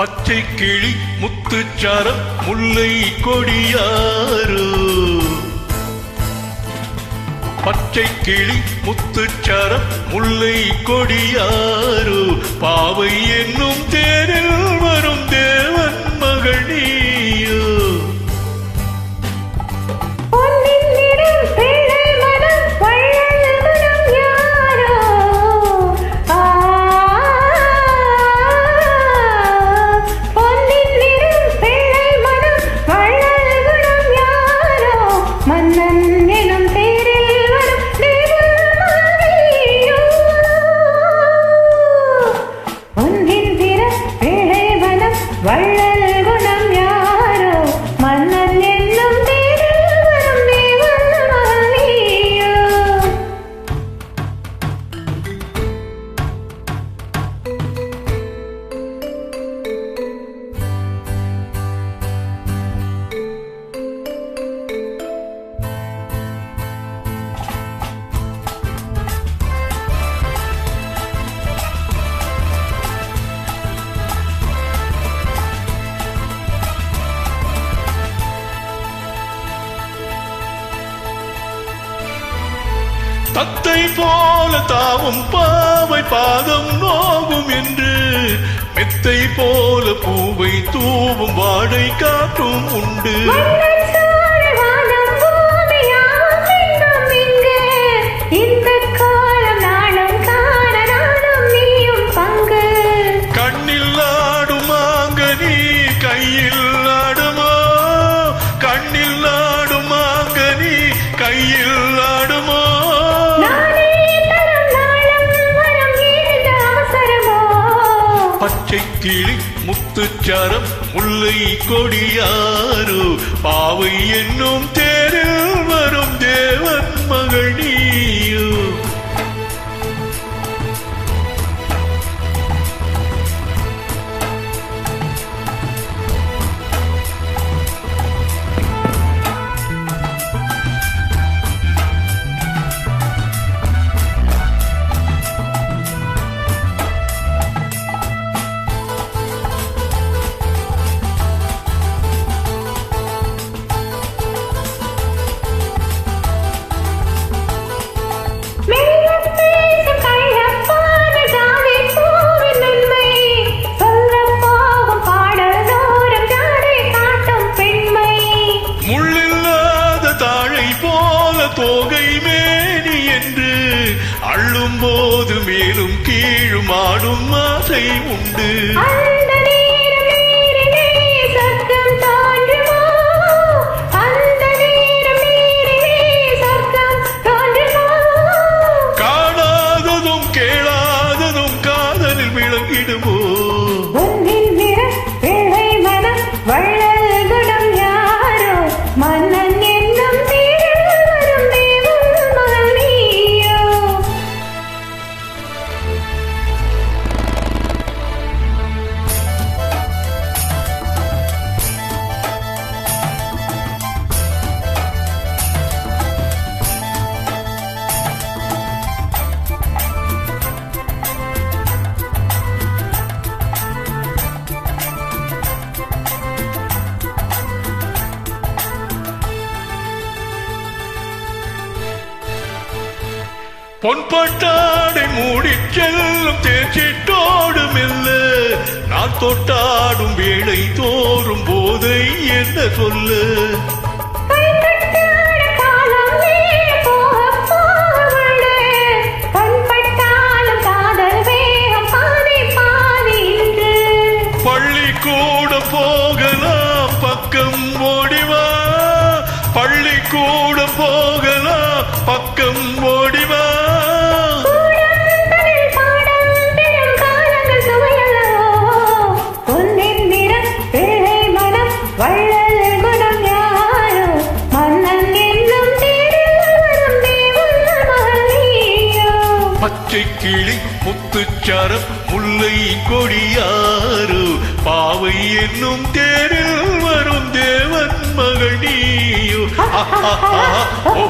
பச்சை கிளி முத்துச்சாரம் முல்லை கொடியாரோ பச்சை கிளி முத்துச்சாரம் முல்லை கொடியாரோ பாவை என்னும் தேரில் வரும் தேவன் மகனியோ தத்தை போல தாவும் பாவை பாதம் நோகும் என்று மெத்தை போல பூவை தூவும் வாடை காற்றும் உண்டு கண்ணில் ஆடும் மாங்கனி கையில் ஆடுமோ கண்ணில் ஆடும் மாங்கனி கையில் ஆடுமோ பச்சை கிளி முத்துச்சாரம் முல்லை கொடியாரோ பாவை என்னும் தேரில் வரும் தேவன் மகனியோ தோகை மேனி என்று அள்ளும் போது மேலும் கீழும் ஆடும் ஆசை உண்டு காணாததும் கேளாததும் காதலில் விளங்கிடுமோ பொன்பட்டாடை மூடி செல்லும் தேச்சிட்டோடு மெல்ல நான் தொட்டாடும் வேளை தோறும் போதை என்ன சொல்ல பள்ளிக்கூட போகலாம் பக்கம் ஓடிவா பள்ளிக்கூட போகலாம் பக்கம் ஓடிவா பச்சை கிளி முத்துச்சாரம் முல்லை கொடியாரோ பாவை என்னும் தேரில் வரும் தேவன் மகனியோ ஓ